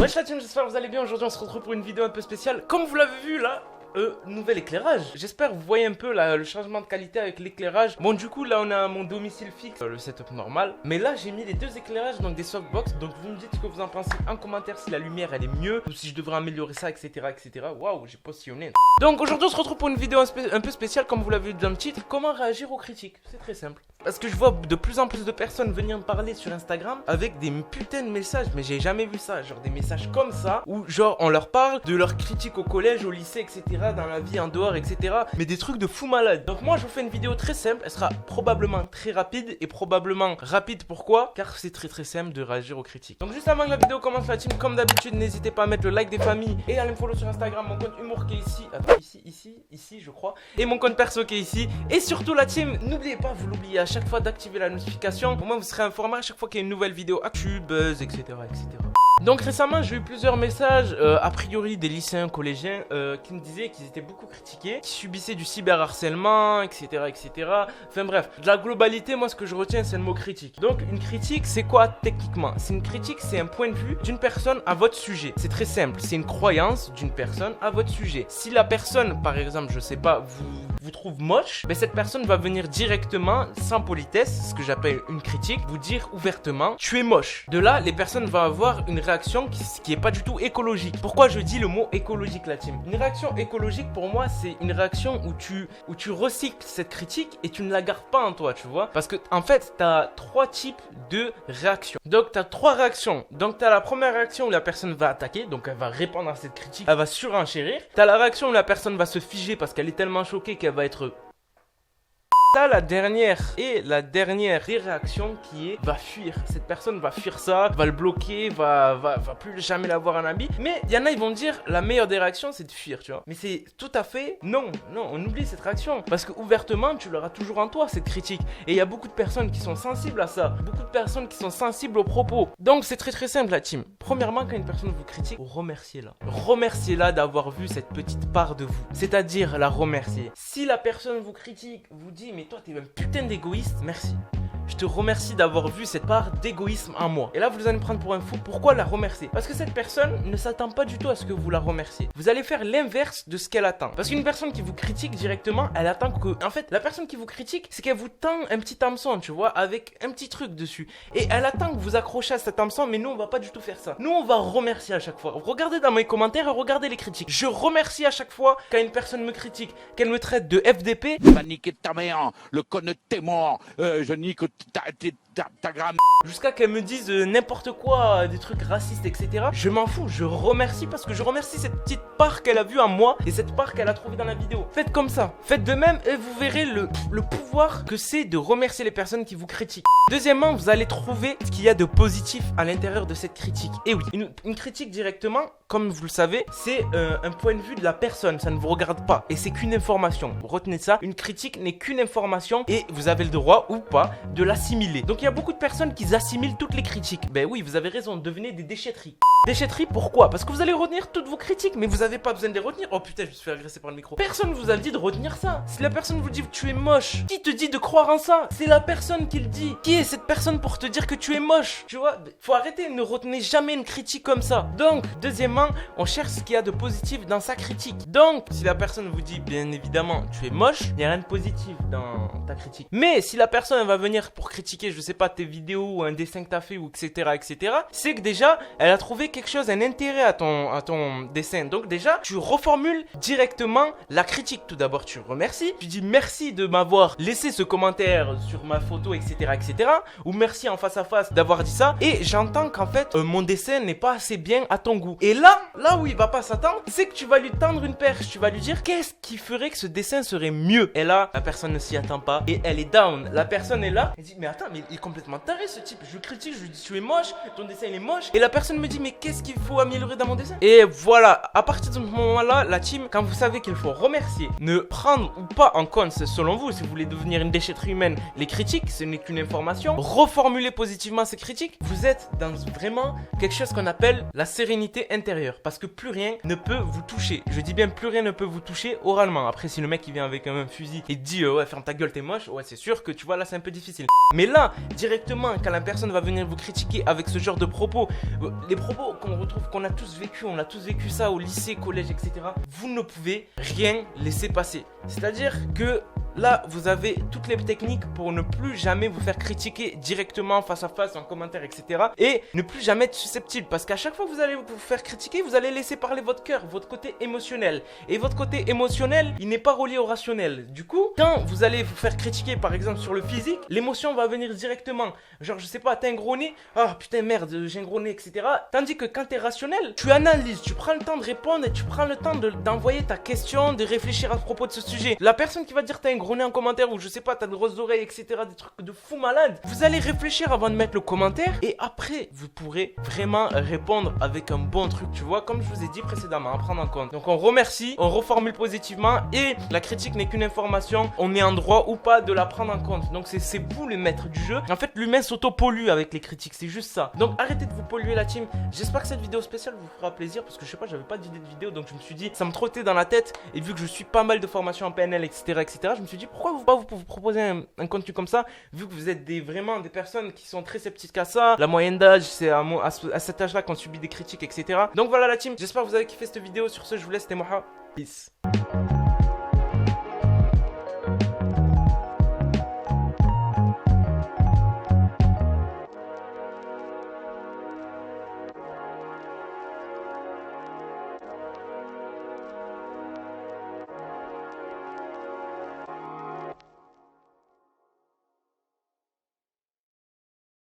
Wesh la team, j'espère que vous allez bien. Aujourd'hui on se retrouve pour une vidéo un peu spéciale. Comme vous l'avez vu là, nouvel éclairage. J'espère que vous voyez un peu le changement de qualité avec l'éclairage. Bon du coup là on a mon domicile fixe, le setup normal. Mais là j'ai mis les deux éclairages, donc des softbox. Donc vous me dites ce que vous en pensez en commentaire, si la lumière elle est mieux ou si je devrais améliorer ça, etc. etc. Waouh, j'ai positionné. Donc aujourd'hui on se retrouve pour une vidéo un peu spéciale, comme vous l'avez vu dans le titre. Comment réagir aux critiques? C'est très simple. Parce que je vois de plus en plus de personnes venir me parler sur Instagram avec des putains de messages, mais j'ai jamais vu ça, genre des messages comme ça, où genre on leur parle de leurs critiques au collège, au lycée, etc., dans la vie en dehors, etc., mais des trucs de fou malade. Donc moi je vous fais une vidéo très simple, elle sera probablement très rapide, et probablement rapide pourquoi? Car c'est très simple de réagir aux critiques. Donc juste avant que la vidéo commence la team, comme d'habitude, n'hésitez pas à mettre le like des familles, et à me follow sur Instagram, mon compte humour qui est ici, attends, ici je crois, et mon compte perso qui est ici, et surtout la team, n'oubliez pas, vous l'oubliez à chaque fois d'activer la notification, au moins vous serez informé à chaque fois qu'il y a une nouvelle vidéo actu, buzz, etc. etc. Donc récemment j'ai eu plusieurs messages, a priori des lycéens, collégiens, qui me disaient qu'ils étaient beaucoup critiqués, qui subissaient du cyberharcèlement, etc. etc. Enfin bref, de la globalité, moi ce que je retiens c'est le mot critique. Donc une critique c'est quoi techniquement? C'est une critique, c'est un point de vue d'une personne à votre sujet. C'est très simple, c'est une croyance d'une personne à votre sujet. Si la personne, par exemple, je sais pas, vous trouve moche, ben cette personne va venir directement, sans politesse, ce que j'appelle une critique, vous dire ouvertement tu es moche. De là, les personnes vont avoir une réaction qui est pas du tout écologique. Pourquoi je dis le mot écologique, la team? Une réaction écologique pour moi c'est une réaction où tu recycles cette critique et tu ne la gardes pas en toi, tu vois. Parce que en fait tu as trois types de réactions. Donc tu as trois réactions. Donc tu as la première réaction où la personne va attaquer, donc elle va répondre à cette critique, elle va surenchérir. Tu as la réaction où la personne va se figer parce qu'elle est tellement choquée qu'elle va être... Là, la dernière des réactions qui est va fuir. Cette personne va fuir ça, va le bloquer, va plus jamais l'avoir en habit. Mais il y en a, ils vont dire la meilleure des réactions c'est de fuir, tu vois. Mais c'est tout à fait non, on oublie cette réaction. Parce que ouvertement, tu l'auras toujours en toi cette critique. Et il y a beaucoup de personnes qui sont sensibles à ça. Beaucoup de personnes qui sont sensibles aux propos. Donc c'est très simple la team. Premièrement, quand une personne vous critique, remerciez-la. Remerciez-la d'avoir vu cette petite part de vous. C'est-à-dire la remercier. Si la personne vous critique, vous dit mais toi t'es un putain d'égoïste, merci. Je te remercie d'avoir vu cette part d'égoïsme en moi. Et là, vous allez me prendre pour un fou. Pourquoi la remercier? Parce que cette personne ne s'attend pas du tout à ce que vous la remerciez. Vous allez faire l'inverse de ce qu'elle attend. Parce qu'une personne qui vous critique directement, elle attend que... En fait, la personne qui vous critique, c'est qu'elle vous tend un petit hameçon, tu vois, avec un petit truc dessus. Et elle attend que vous accrochez à cet hameçon, mais nous, on va pas du tout faire ça. Nous, on va remercier à chaque fois. Regardez dans mes commentaires et regardez les critiques. Je remercie à chaque fois quand une personne me critique, qu'elle me traite de FDP. Va niquer ta mère, le con de tes morts, je nique ta gramme. Jusqu'à qu'elle me dise n'importe quoi, des trucs racistes, etc. Je m'en fous, je remercie parce que je remercie cette petite part qu'elle a vue en moi et cette part qu'elle a trouvée dans la vidéo. Faites comme ça, faites de même et vous verrez le pouvoir que c'est de remercier les personnes qui vous critiquent. Deuxièmement, vous allez trouver ce qu'il y a de positif à l'intérieur de cette critique. Et oui, une critique directement, comme vous le savez, c'est un point de vue de la personne, ça ne vous regarde pas et c'est qu'une information. Vous retenez ça, une critique n'est qu'une information et vous avez le droit ou pas de l'assimiler. Donc il y a beaucoup de personnes qui assimilent toutes les critiques. Ben oui, vous avez raison, devenez des déchetteries. Déchetterie, pourquoi? Parce que vous allez retenir toutes vos critiques, mais vous n'avez pas besoin de les retenir. Oh putain, je me suis fait agresser par le micro. Personne vous a dit de retenir ça. Si la personne vous dit que tu es moche, qui te dit de croire en ça? C'est la personne qui le dit. Qui est cette personne pour te dire que tu es moche? Tu vois, faut arrêter, ne retenez jamais une critique comme ça. Donc, deuxièmement, on cherche ce qu'il y a de positif dans sa critique. Donc, si la personne vous dit, bien évidemment, tu es moche, il n'y a rien de positif dans ta critique. Mais si la personne elle va venir pour critiquer, je sais pas, tes vidéos ou un dessin que t'as fait ou etc., c'est que déjà, elle a trouvé quelque chose, un intérêt à ton dessin. Donc déjà, tu reformules directement la critique. Tout d'abord, tu remercies. Tu dis merci de m'avoir laissé ce commentaire sur ma photo, etc., ou merci en face à face d'avoir dit ça. Et j'entends qu'en fait, mon dessin n'est pas assez bien à ton goût. Et là où il va pas s'attendre, c'est que tu vas lui tendre une perche. Tu vas lui dire qu'est-ce qui ferait que ce dessin serait mieux. Et là, la personne ne s'y attend pas et elle est down. La personne est là, elle dit mais attends, mais il est complètement taré ce type. Je le critique, je lui dis tu es moche, ton dessin il est moche. Et la personne me dit mais qu'est-ce qu'il faut améliorer dans mon dessin? Et voilà, à partir de ce moment-là, la team, quand vous savez qu'il faut remercier, ne prendre ou pas en compte, selon vous, si vous voulez devenir une déchetterie humaine, les critiques, ce n'est qu'une information. Reformuler positivement ces critiques, vous êtes dans vraiment quelque chose qu'on appelle la sérénité intérieure. Parce que plus rien ne peut vous toucher. Je dis bien plus rien ne peut vous toucher oralement. Après, si le mec il vient avec un fusil et dit ouais, ferme ta gueule, t'es moche, ouais, c'est sûr que tu vois là, c'est un peu difficile. Mais là, directement, quand la personne va venir vous critiquer avec ce genre de propos, les propos mots qu'on retrouve, qu'on a tous vécu, on a tous vécu ça au lycée, collège, etc. Vous ne pouvez rien laisser passer. C'est-à-dire que là, vous avez toutes les techniques pour ne plus jamais vous faire critiquer directement, face à face, en commentaire, etc. Et ne plus jamais être susceptible. Parce qu'à chaque fois que vous allez vous faire critiquer, vous allez laisser parler votre cœur, votre côté émotionnel. Et votre côté émotionnel, il n'est pas relié au rationnel. Du coup, quand vous allez vous faire critiquer, par exemple, sur le physique, l'émotion va venir directement. Genre, je sais pas, t'as un gros nez, ah putain, merde, j'ai un gros nez, etc. Tandis que quand t'es rationnel, tu analyses, tu prends le temps de répondre et tu prends le temps d'envoyer ta question, de réfléchir à propos de ce sujet. La personne qui va dire t'as un gros nez en commentaire ou je sais pas, t'as de grosses oreilles, etc. Des trucs de fou malade. Vous allez réfléchir avant de mettre le commentaire et après, vous pourrez vraiment répondre avec un bon truc, tu vois, comme je vous ai dit précédemment, à prendre en compte. Donc on remercie, on reformule positivement et la critique n'est qu'une information. On est en droit ou pas de la prendre en compte. Donc c'est vous le maître du jeu. En fait, l'humain s'auto-pollue avec les critiques, c'est juste ça. Donc arrêtez de vous polluer la team. J'espère que cette vidéo spéciale vous fera plaisir parce que je sais pas, j'avais pas d'idée de vidéo donc je me suis dit, ça me trottait dans la tête et vu que je suis pas mal de formations en PNL, etc., je me suis dit pourquoi vous proposer un contenu comme ça vu que vous êtes vraiment des personnes qui sont très sceptiques à ça. La moyenne d'âge, c'est à cet âge-là qu'on subit des critiques, etc. Donc voilà la team, j'espère que vous avez kiffé cette vidéo. Sur ce, je vous laisse, c'était Moha. Peace.